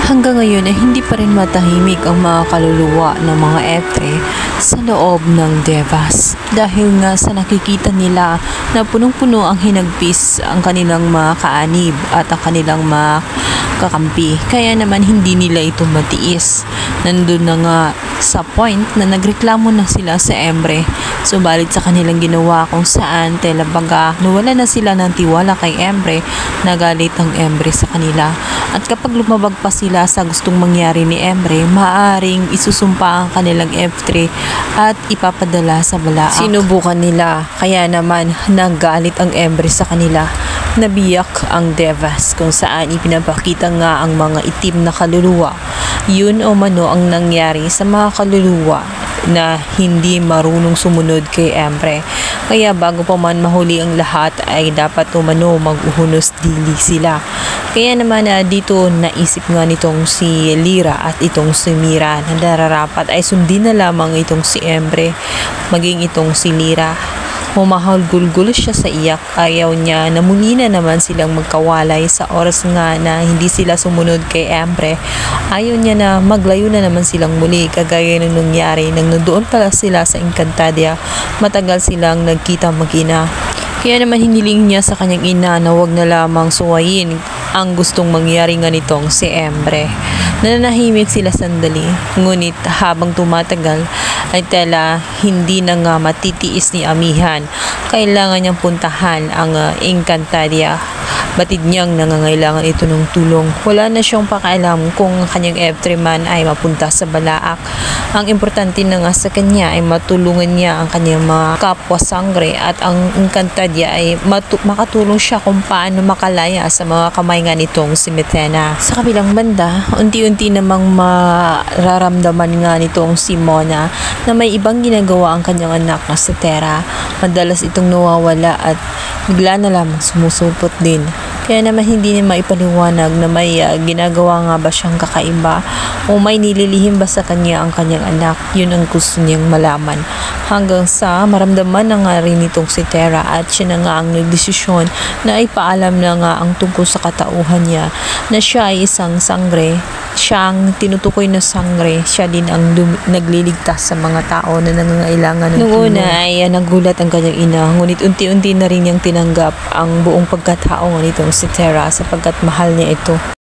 Hanggang ngayon ay hindi pa rin matahimik ang mga kaluluwa ng mga Etre sa loob ng Devas dahil nga sa nakikita nila na punong-puno ang hinagpis ang kanilang mga kaanib at ang kanilang mga kakampi. Kaya naman hindi nila ito matiis. Nandun na nga sa point na nagreklamo na sila sa Emre. Subalit sa kanilang ginawa kung saan baga nawala na sila ng tiwala kay Emre, nagalit ang Emre sa kanila. At kapag lumabag pa sila sa gustong mangyari ni Emre, maaaring isusumpa ang kanilang F3 at ipapadala sa Balaak. Sinubukan nila, kaya naman nagalit ang Emre sa kanila. Nabiyak ang Devas kung saan ipinapakita nga ang mga itim na kaluluwa. Yun o mano ang nangyari sa mga kaluluwa na hindi marunong sumunod kay Emre. Kaya bago pa man mahuli ang lahat ay dapat umano mag-uhunos dili sila. Kaya naman dito naisip nga nitong si Lyra at itong si Mira na nararapat ay sundin na lamang itong si Emre maging itong si Lyra. Humahal-gulgul siya sa iyak. Ayaw niya na muli na naman silang magkawalay sa oras nga na hindi sila sumunod kay Emre. Ayaw niya na maglayo na naman silang muli kagaya ng nangyari nang nandoon pala sila sa Encantadia. Matagal silang nagkita mag-ina. Kaya naman hiniling niya sa kanyang ina na wag na lamang suwayin ang gustong mangyari nga nitong si Emre. Nananahimik sila sandali, ngunit habang tumatagal ay tela hindi na nga matitiis ni Amihan. Kailangan niyang puntahan ang Encantadia. Batid niyang nangangailangan ito ng tulong. Wala na siyang pakialam kung kanyang F3 man ay mapunta sa Balaak. Ang importante na nga sa kanya ay matulungan niya ang kanyang mga kapwa sangre at ang Encantadia ay makatulong siya kung paano makalaya sa mga kamay nga nitong si Metena. Sa kabilang banda, unti-unti namang mararamdaman nga nitong si Mona na may ibang ginagawa ang kanyang anak na si Terra. Madalas itong nawawala at bigla na lamang sumusupot din. Kaya naman hindi niya maipaliwanag na may ginagawa nga ba siyang kakaiba o may nililihim ba sa kanya ang kanyang anak. Yun ang gusto niyang malaman. Hanggang sa maramdaman na nga rin itong si Terra at siya na nga ang nagdesisyon na ipaalam na nga ang tungkol sa katauhan niya na siya ay isang sangre. Siya ang tinutukoy na sangre. Siya din ang nagliligtas sa mga tao na nangangailangan ng tulong. Noong una ay nagulat ang kanyang ina, ngunit unti-unti na rin niyang tinanggap ang buong pagkatao nitong si Terra sapagkat mahal niya ito.